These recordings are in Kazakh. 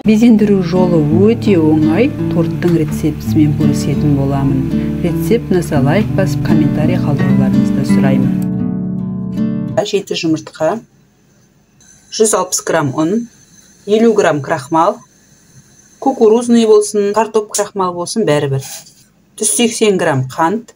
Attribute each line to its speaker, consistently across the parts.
Speaker 1: Безендіру жолы өте оңай, торттың рецептісімен бөлісетін боламын. Рецептіні лайк басып, комментарий қалдыруларыңызды сұраймын. 7 жұмыртқа, 160 грамм ұн, 50 грамм крахмал, кукурузный болсын, картоп крахмал болсын, бәрі-бір. 180 грамм қант,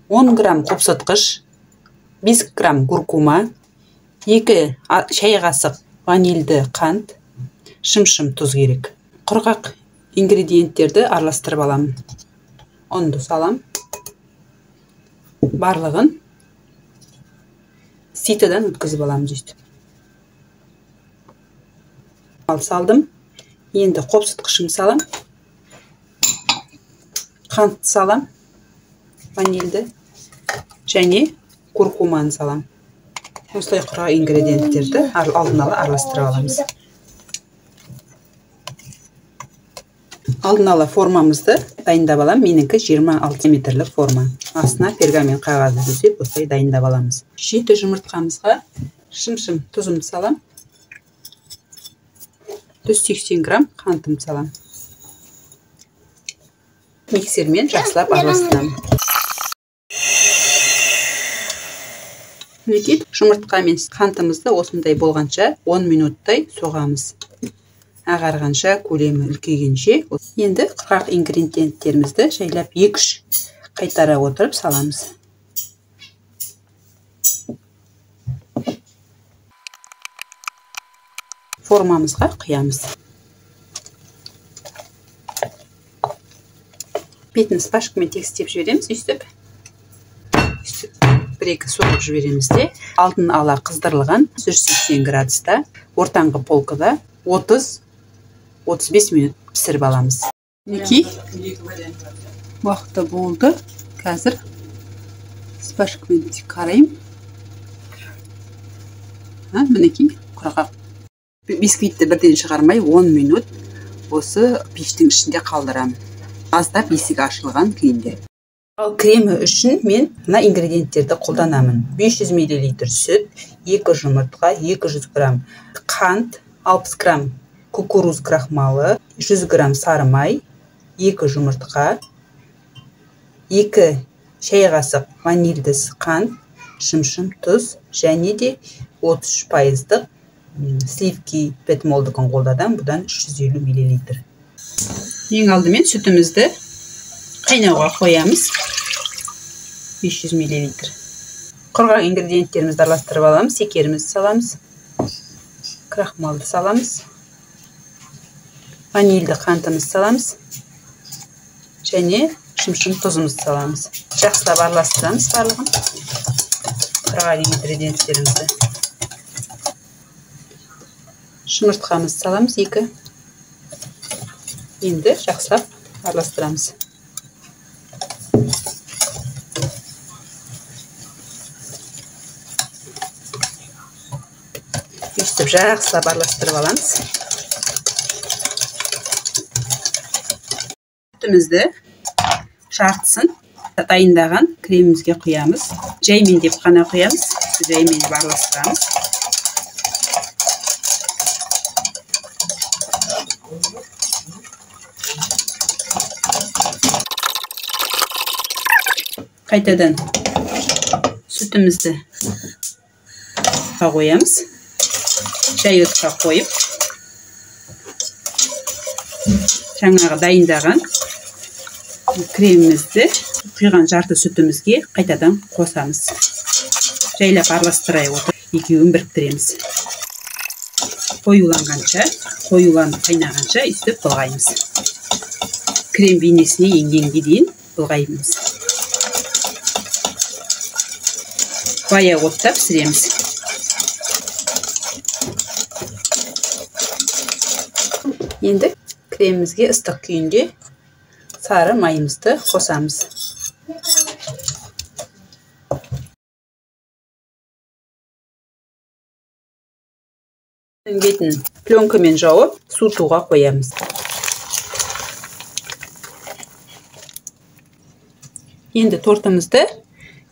Speaker 1: 10 грамм қопсытқыш, 5 грамм куркума, 2 шай қасық ванильді қант, шым-шым тұз керек. Құрғақ ингредиенттерді араластырып аламын. Ұнды салам. Барлығын ситадан өткізіп аламын жүйті. Ал салдым. Енді қопсытқышым салам. Қант салам. Ванильді. Және куркуманы салам. Осылай құрғақ ингредиенттерді алдын ала араластырып аламыз. Алдын ала формамызды дайындап алам. Меніңкі 26 метрлік форма. Астына пергамент қағазды төсеп, осылай дайындап аламыз. 7 жұмыртқамызға шым-шым тұзымды салам. 180 грамм қантым салам. Миксермен жақсылап араластырамын. Мінекей жұмыртқа мен қантымызды осындай болғанша 10 минуттай соғамыз. Ағарғанша, көлемі үлкейгенше. Енді құрғақ ингредиенттерімізді жайлап 2-3 қайтара отырып саламыз. Формамызға құямыз. Бетін спашкамен тегістеп жібереміз, үстіп 1-2 соғып жібереміз де. Алдын ала қыздырылған 180 градуста, ортаңғы полкада 30-35 минут пісіріп аламыз. Мінекей уақыты болды. Қазір спашкамен қарайым. Мінекей құрғақ. Бисквитті бірден шығармай 10 минут осы пештің ішінде қалдырамын. Аздап есігі ашылған күйінде. Ал кремі үшін мен мына ингредиенттерді қолданамын. 500 мл сүт, 2 жұмыртқа, 200 грамм қант, 60 грамм кукуруз крахмалы, 100 грамм сары май, 2 жұмыртқа, 2 шай қасық ванильді қант, шым-шым тұз және де 33%-дық сливки петмолдығын қолдадым, бұдан 350 мл. Ең алдымен сүтімізді қайнауға қоямыз. 500 мл. Құрғақ ингредиенттерімізді араластырып аламыз. Шекерімізді саламыз. Крахмалды саламыз. Ванильді қантымызды саламыз. Және шым-шым тұзымызды саламыз. Жақсылап араластырамыз барлығын. Құрғақ ингредиенттерімізді. Жұмыртқамызды саламыз 2. Енді жақсылап араластырамыз. Үстіп жақсылап араластырып аламыз. Сүтімізді жартысын дайындаған кремімізге құямыз. Жаймен деп қана құямыз. Жаймен деп араластырамыз. Қайтадан сүтімізді қойамыз. Жай отқа қойып, жаңағы дайындаған кремімізді құйған жарты сүтімізге қайтадан қосамыз. Жайлап араластырай отырып, екеуін біріктіреміз. Қоюланып қайнағанша үстіп былғаймыз. Крем бейнесіне енгенге дейін былғаймыз. Бая отта пісіреміз. Енді кремімізге ыстық күйінде сары майымызды қосамыз. Бетін пленкамен жауып, суытуға қоямыз. Енді тортымызды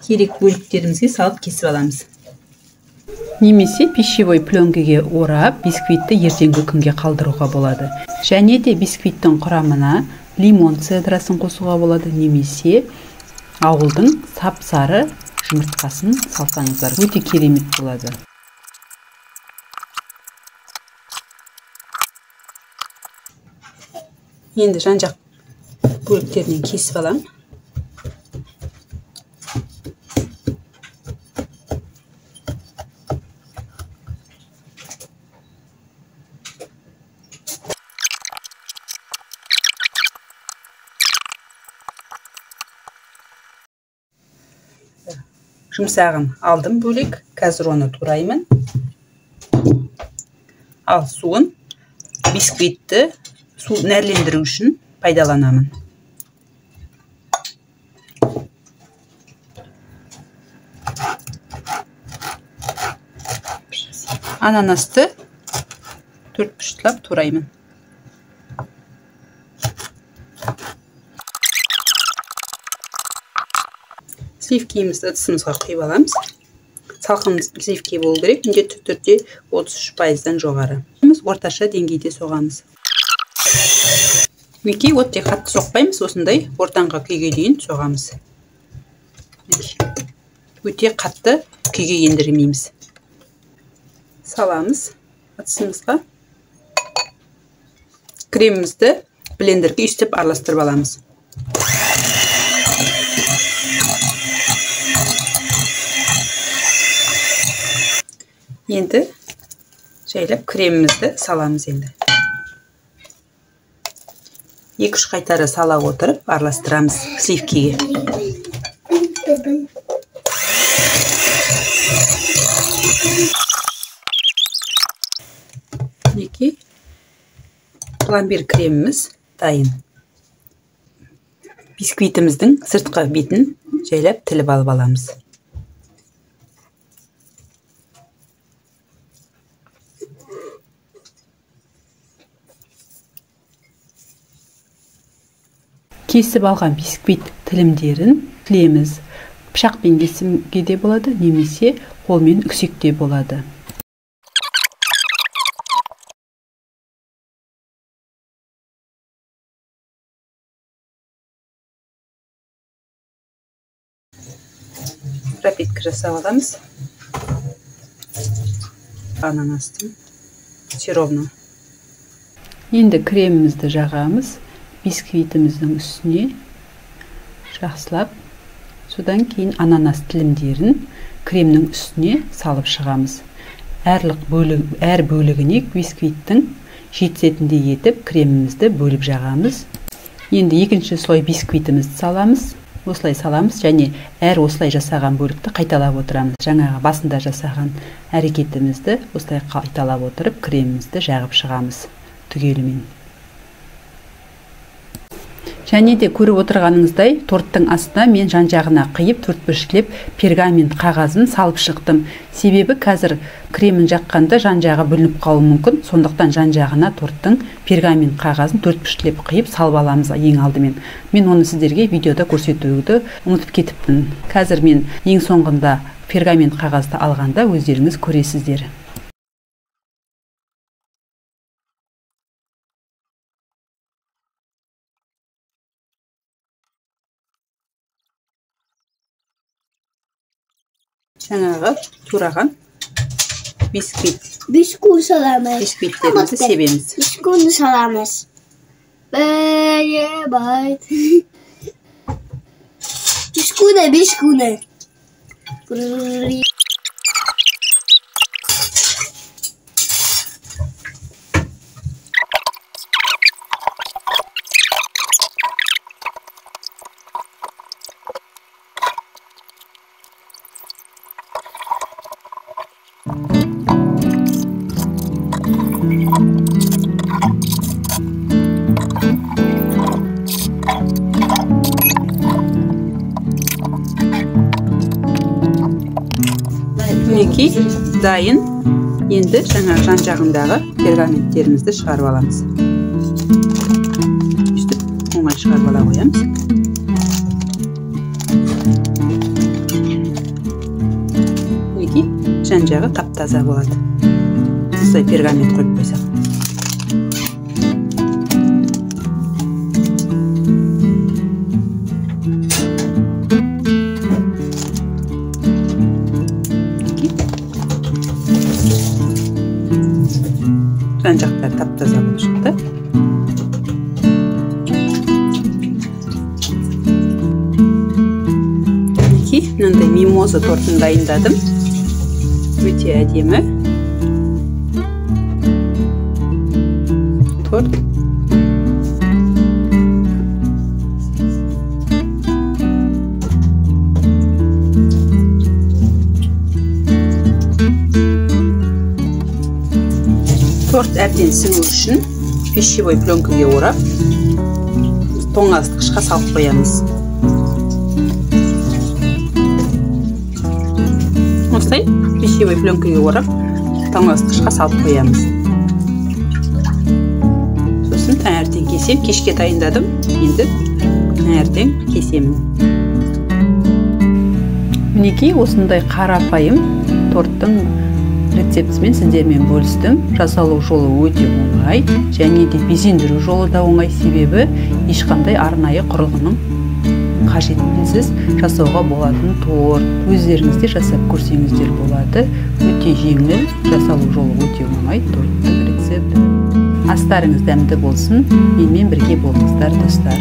Speaker 1: керек бөліктерімізге салып кесіп аламыз. Немесе пищевой пленкаге орап, бисквитті ертеңгі күнге қалдыруға болады. Және де бисквиттің құрамына лимон цедрасын қосуға болады, немесе ауылдың сап-сары жұмыртқасын салсаңыздар, өте керемет болады. Енді жан-жақ бөліктерінен кесіп аламын. Жұмсағын алдым бөлек, қазір оны тураймын. Ал суын бисквитті су нәрлендіру үшін пайдаланамын. Ананасты төртбұрыштап тураймын. Сливкемізді ыдысымызға құйып аламыз. Салқын сливке болу керек, міндетті түрде 33%-дан жоғары. Орташа деңгейде соғамыз. Өте қатты соқпаймыз, осындай ортаңғы күйге дейін соғамыз. Өте қатты күйге ендірмейміз. Саламыз ыдысымызға. Кремімізді блендерге үстіп араластырып аламыз. Енді жайлап кремімізді саламыз енді. 2-3 қайтара сала отырып араластырамыз сливкеге. Мінекей пломбир креміміз дайын. Бисквитіміздің сыртқы бетін жайлап тіліп алып аламыз. Кесіп алған бисквит тілімдерін тілеміз. Пышақпен кесуге де болады, немесе қолмен үксекте болады. Пропитка жасап аламыз. Ананастың сиробын. Енді кремімізді жағамыз. Бисквитіміздің үстіне жақсылап, содан кейін ананас тілімдерін кремнің үстіне салып шығамыз. Әр бөлігіне бисквиттің жетісетіндей етіп кремімізді бөліп жағамыз. Енді екінші слой бисквитімізді саламыз. Осылай саламыз және әр осылай жасаған бөлікті қайталап отырамыз. Жаңағы басында жасаған әрекетімізді осылай қайталап отырып кремімізді жағып шығамыз түгелімен. Және де көріп отырғаныңыздай торттың астына мен жан-жағына қиып төртбұрыштап пергамент қағазын салып шықтым. Себебі қазір кремін жаққанда жан-жағы бүлініп қалуы мүмкін. Сондықтан жан-жағына торттың пергамент қағазын төртбұрыштап қиып салып аламыз ең алдымен. Мен оны сіздерге видеода көрсетуді ұмытып кетіппін. Қазір мен ең соңында пергамент қағазды алғанда өздеріңіз көресіздер. Жаңағы тураған
Speaker 2: Biskut salamız.
Speaker 1: Bisküvitlerimizi severiz.
Speaker 2: Biskut salamız. Böyle bayt. Biskune.
Speaker 1: Мінекей дайын. Енді жаңа жан-жағындағы пергаменттерімізді шығарып аламыз. Үстіп оңай шығарып ала қоямыз. Мінекей жан жағы тап-таза болады. Осылай пергамент қойып қойсақ. Жан жақтары тап-таза болып шықты. Мынандай мимоза тортын дайындадым. Өте әдемі торт. Торт әбден сіңу үшін пищевой пленкаға орап, тоңазытқышқа салып қоямыз. Осылай пищевой пленкаға орап, тоңазытқышқа салып қоямыз. Сосын таңертең кесем, кешке дайындадым. Енді таңертең кесемін. Мінекей осындай қарапайым торттың рецептісімен сіздермен бөлістім. Жасалу жолы өте оңай, және де безендіру жолы да оңай, себебі ешқандай арнайы құрылғының қажетінсіз жасауға болатын торт. Өздеріңіз де жасап көрсеңіздер болады. Өте жеңіл, жасалу жолы өте оңай торттың рецепті. Астарыңыз дәмді болсын, менімен бірге болыңыздар, достар.